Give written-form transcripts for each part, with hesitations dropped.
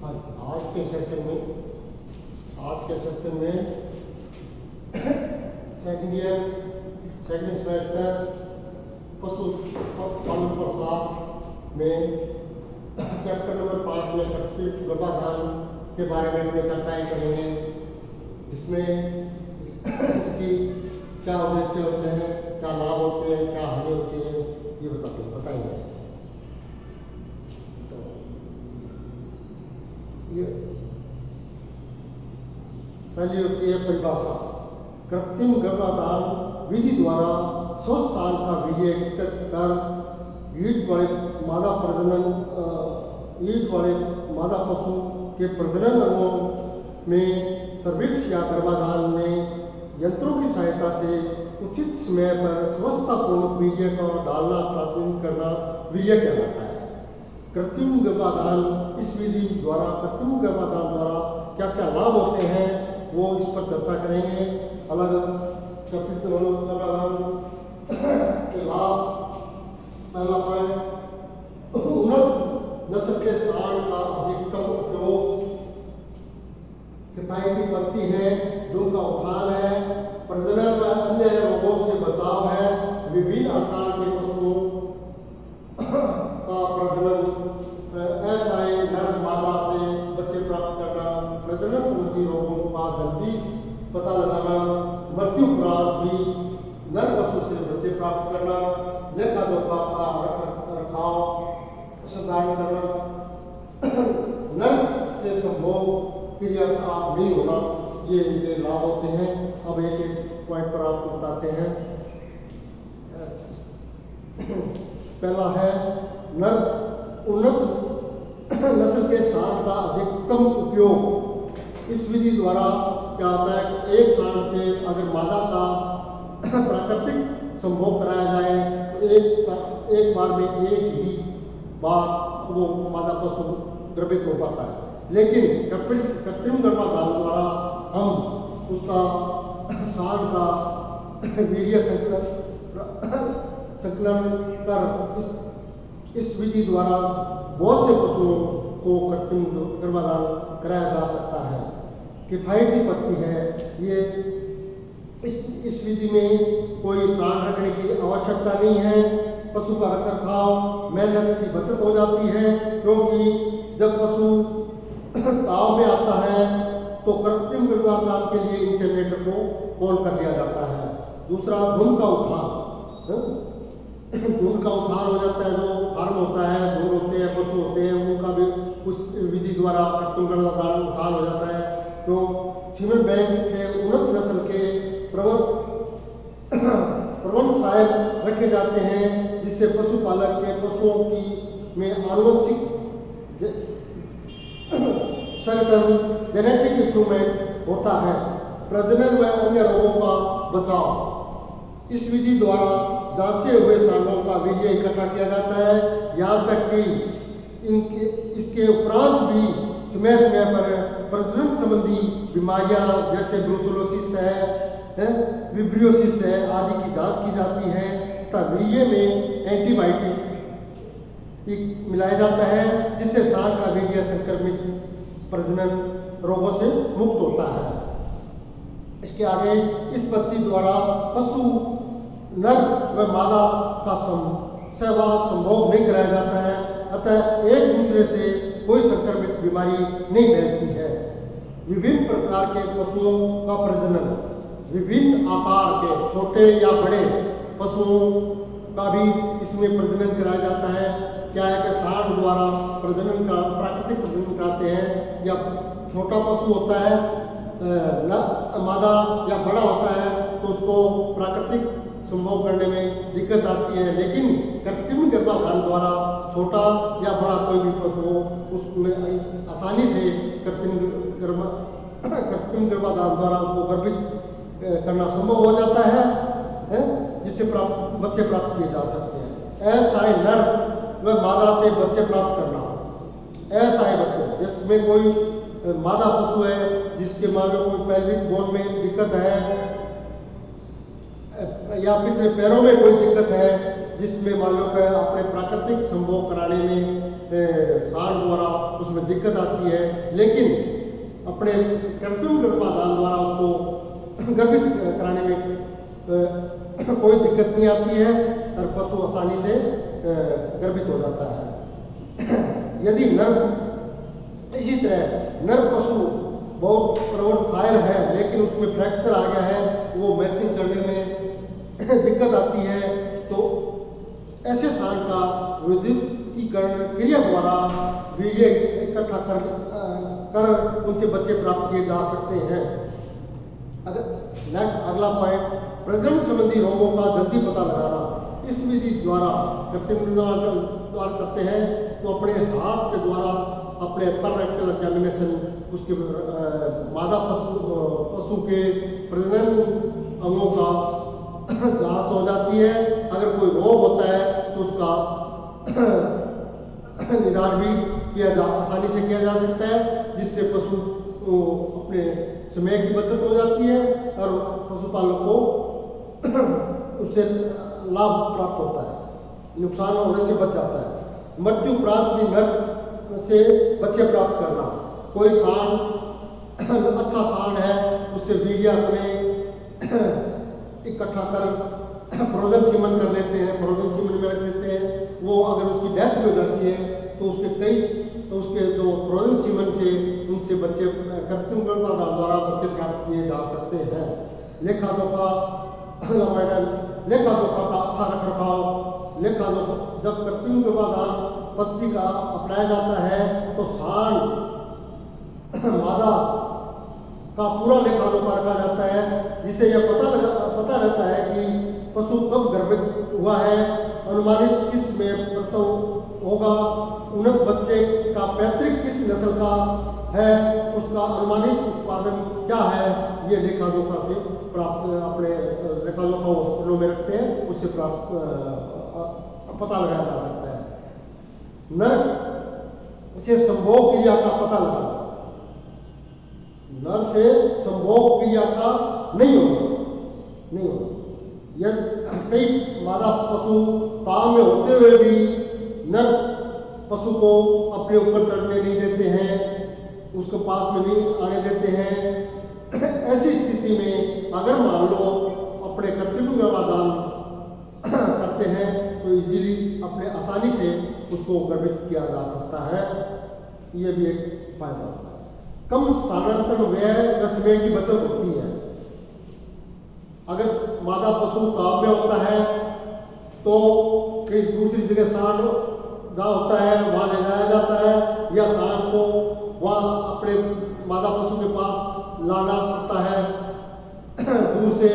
आज के सेशन में सेकंड ईयर सेकंड सेमेस्टर पशु पालन प्रसाद में चैप्टर नंबर 5 में कृत्रिम गर्भाधान के बारे में अपनी चर्चाएं करेंगे, जिसमें इसकी क्या उद्देश्य होते हैं, क्या लाभ होते हैं, क्या हानि होती है, ये बताएंगे। ये पहली होती है परिभाषा। कृत्रिम गर्भाधान विधि द्वारा स्वस्थ सांड का वीर्य एकत्रित कर ईट वाले मादा पशु के प्रजनन अंगों में सर्विक्स या गर्भाधान में यंत्रों की सहायता से उचित समय पर स्वस्थतापूर्ण वीर्य को डालना स्थापित करना वीर्य कहलाता है। कृत्रिम गर्भाधान इस विधि द्वारा क्या क्या लाभ होते हैं वो इस पर चर्चा करेंगे। अलग कृत्रिम गर्भाधान के लाभ, पहला पॉइंट, उन्नत नस्ल के सांड का अधिकतम उपयोग, किफायती पत्ती है, जिनका उत्थान है, प्रजनन व अन्य रोगों से बचाव है, विभिन्न आकार के पशुओं का प्रजनन, ऐसा नर मादा से बच्चे प्राप्त करना, प्रजनन संबंधी रोगों का जल्दी पता लगाना, मृत्यु उपरांत भी नर पशु से बच्चे प्राप्त करना, लेखा जोखा का रखाव संधारण करना, नर से संभोग क्रिया का नहीं होना, ये इनके लाभ होते हैं। अब एक एक पॉइंट पर आपको बताते हैं। पहला है उन्नत नस्ल के सांड का अधिकतम उपयोग। इस विधि द्वारा क्या होता है कि एक सांड से अगर मादा का प्राकृतिक संभोग कराया जाए तो एक बार में एक ही बार वो मादा पशु गर्भित हो पाता है, लेकिन कृत्रिम गर्भाधान द्वारा हम उसका सांड का वीर्य संकलन कर इस विधि द्वारा बहुत से पशुओं को कृत्रिम गर्भाधान कराया जा सकता है। किफायती पत्ती है ये। इस विधि में कोई सांड रखने की आवश्यकता नहीं है। पशु का रखरखाव मेहनत की बचत हो जाती है, क्योंकि जब पशु ताव में आता है तो कृत्रिम गर्भाधान के लिए इंसेमिनेटर को खोल कर लिया जाता है। दूसरा, धूम का उत्थान हो जाता है। जो फार्म होता है, धूम होते हैं, पशु होते हैं, उनका भी उस विधि द्वारा कृत्रिम गर्भाधान उत्थान हो जाता है। तो सीमेंट बैंक से उन्नत नस्ल के प्रबंध सहायक रखे जाते हैं, जिससे पशुपालक के पशुओं की में आनुवंशिक संगठन जेनेटिक इंप्रूवमेंट होता है, प्रजनन व अन्य रोगों का बचाव। इस विधि द्वारा जांचे हुए सांडों का वीर्य इकट्ठा किया जाता है, यहाँ तक कि इसके उपरांत भी समय समय पर प्रजनन संबंधी बीमारियां जैसे ब्रूसेलोसिस है, विब्रियोसिस है आदि की जांच की जाती है, तथा वीर्य में एंटीबायोटिक मिलाया जाता है, जिससे सांड का वीर्य संक्रमित प्रजनन रोगों से मुक्त होता है। इसके आगे, इस पद्धति द्वारा पशु नर व मादा का सहवास संभोग नहीं कराया जाता है, अतः एक दूसरे से कोई संक्रमित बीमारी नहीं फैलती है। विभिन्न प्रकार के पशुओं का प्रजनन, विभिन्न आकार के छोटे या बड़े पशुओं का भी इसमें प्रजनन कराया जाता है। क्या है कि सांड द्वारा प्रजनन का प्राकृतिक प्रजनन कराते हैं, या छोटा पशु होता है मादा या बड़ा होता है तो उसको प्राकृतिक संभोग करने में दिक्कत आती है, लेकिन कृत्रिम गर्भाधान द्वारा छोटा या बड़ा कोई भी पशु हो उसमें आसानी से कृत्रिम गर्भाधान द्वारा उसको गर्भित करना संभव हो जाता है, जिससे बच्चे प्राप्त किए जा सकते हैं। ऐसा ही नर व मादा से बच्चे प्राप्त करना, ऐसा ही बच्चे जिसमें कोई मादा पशु है जिसके मान लो कोई पैल्विक बोन में दिक्कत है या पिछले पैरों में कोई दिक्कत है, जिसमें मान लो कि अपने प्राकृतिक संभोग कराने में सांड द्वारा उसमें दिक्कत आती है, लेकिन अपने कृत्रिम गर्भाधान द्वारा उसको गर्भित कराने में कोई दिक्कत नहीं आती है और पशु आसानी से गर्भित हो जाता है। यदि नर इसी तरह नर पशु बहुत प्रबल फायर है लेकिन उसमें फ्रैक्चर आ गया है, वो मैथिंग करने में दिक्कत आती है, तो ऐसे सांड का विद्युतीकरण क्रिया द्वारा वीर्य इकट्ठा कर उनसे बच्चे प्राप्त किए जा सकते हैं। अगला पॉइंट, प्रजनन संबंधी रोगों का जल्दी पता लगाना। इस विधि द्वारा कृत्रिम द्वारा करते हैं तो अपने हाथ के द्वारा अपने रेक्टल एग्जामिनेशन उसके मादा पशु के प्रजनन अंगों का जांच हो जाती है। अगर कोई रोग होता है तो उसका निदान भी आसानी से किया जा सकता है, जिससे पशु अपने समय की बचत हो जाती है और पशुपालक को उससे लाभ प्राप्त होता है, नुकसान होने से बच जाता है। मृत्यु उपरांत भी नर से बच्चे प्राप्त करना। कोई सांड अच्छा सांड है, उससे वीर्य अपने इकट्ठा कर फ्रोजन सीमन कर लेते हैं, फ्रोजन सीमन में रख देते हैं। वो अगर उसकी डेथ भी हो जाती है तो उसके जो फ्रोजन सीमन से उनसे बच्चे कृत्रिम गर्भाधान द्वारा बच्चे प्राप्त किए जा सकते हैं। लेखा जोखा का अच्छा रख रखाव। लेखा जोखा, जब कृत्रिम गर्भाधान पद्धति का अपनाया जाता है तो सांड मादा का पूरा लेखा जोखा रखा जाता है, जिससे यह पता रहता है कि पशु कब गर्भित हुआ है, अनुमानित किस में प्रसव होगा, उन्नत बच्चे का पैतृक किस नस्ल का है, उसका अनुमानित उत्पादन क्या है। ये लेखा जोखा से प्राप्त अपने लेखा जोखा हॉस्पिटलों में रखते हैं, उससे प्राप्त पता लगाया जा सकता है। नर से संभोग क्रिया का पता लगाना। नर से संभोग क्रिया का नहीं होगा। यदि कई मादा पशु काम में होते हुए भी नर पशु को अपने ऊपर चढ़ने नहीं देते हैं, उसको पास में नहीं आने देते हैं। ऐसी स्थिति में अगर मान लो अपने कृत्रिम गर्भाधान करते हैं तो इजीली अपने आसानी से उसको गर्भित किया जा सकता है। ये भी एक फायदा होता है। कम स्थानांतरण व्यय समय की बचत होती है। अगर मादा पशु ताप में होता है तो कहीं दूसरी जगह सांड जहाँ होता है वहाँ ले जाया जाता है, या सांड को वहाँ अपने मादा पशु के पास लाना पड़ता है दूर से।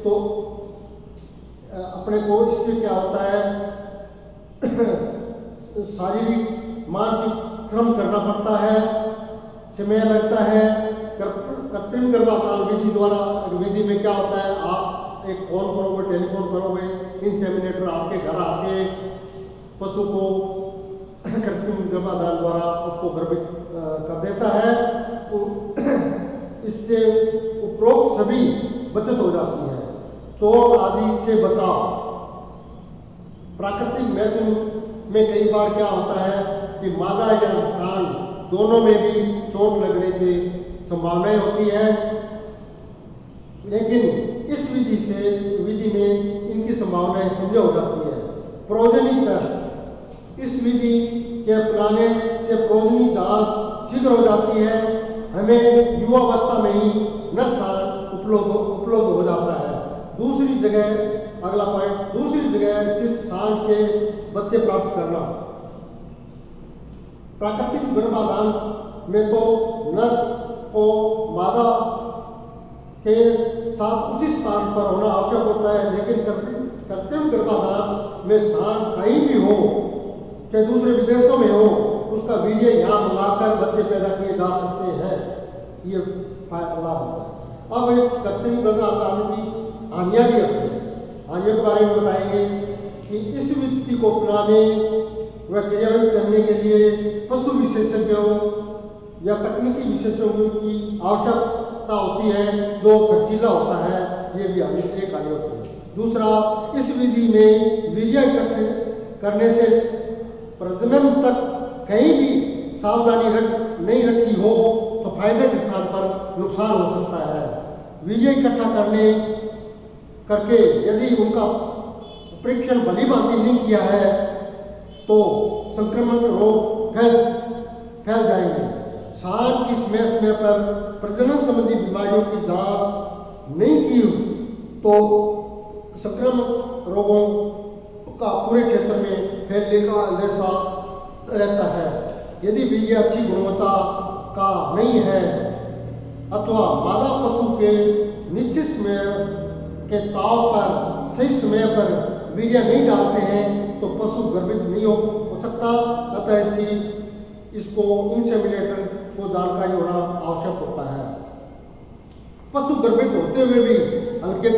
तो अपने को इससे क्या होता है, शारीरिक मानसिक श्रम करना पड़ता है, समय लगता है। कृत्रिम गर्भाधान विधि में क्या होता है, आप एक फोन करोगे, टेलीफोन करोगे, इंसेमिनेटर आपके घर आके पशु को कृत्रिम गर्भाधान द्वारा उसको गर्भित कर देता है। तो इससे उपरोक्त सभी बचत हो जाती है। चोट आदि से बचाव। प्राकृतिक मैथुन में कई बार क्या होता है कि मादा या सांड दोनों में भी चोट लगने की संभावनाएं होती है, लेकिन इस विधि में इनकी संभावनाएं शून्य हो जाती है। Progeny test. इस विधि के अपनाने से प्रोजनी जांच शीघ्र हो जाती है। हमें युवावस्था में ही नर सांड उपलब्ध हो जाता है। दूसरी जगह, अगला पॉइंट, दूसरी जगह स्थित सांड के बच्चे प्राप्त करना। प्राकृतिक गर्भाधान में तो नर को मादा के साथ उसी स्थान पर होना आवश्यक होता है, लेकिन कृत्रिम गर्भाधान में सांड कहीं भी हो, चाहे दूसरे विदेशों में हो, उसका वीर्य यहाँ मंगाकर बच्चे पैदा किए जा सकते हैं। ये लाभ होता है। अब एक कृत्रिम गर्भाधान की हानियाँ भी होती हैं। हानियों के बारे में बताएंगे कि इस विधि को अपनाने व क्रियान्वित करने के लिए पशु विशेषज्ञों या तकनीकी विशेषज्ञों की आवश्यकता होती है, जो खर्चीला होता है। ये भी एक हानि होती है। दूसरा, इस विधि में वीर्य इकट्ठे करने से प्रजनन तक कहीं भी सावधानी नहीं रखी हो तो फायदे के स्थान पर नुकसान हो सकता है। वीर्य इकट्ठा करके यदि उनका परीक्षण भली भांति नहीं किया है तो संक्रमण रोग फैल जाएंगे। सांड की समय पर प्रजनन संबंधी बीमारियों की जांच नहीं की तो संक्रमण रोगों का पूरे क्षेत्र में फैलने का अंदेशा रहता है। यदि वीर्य अच्छी गुणवत्ता का नहीं है अथवा मादा पशु के निश्चित समय के ताव पर सही समय पर वीर्य नहीं डालते हैं तो पशु गर्भित नहीं हो सकता। अतः इसको इंसेमिनेटर को जानकारी होना आवश्यक होता है। पशु गर्भित होते हुए भी हल्के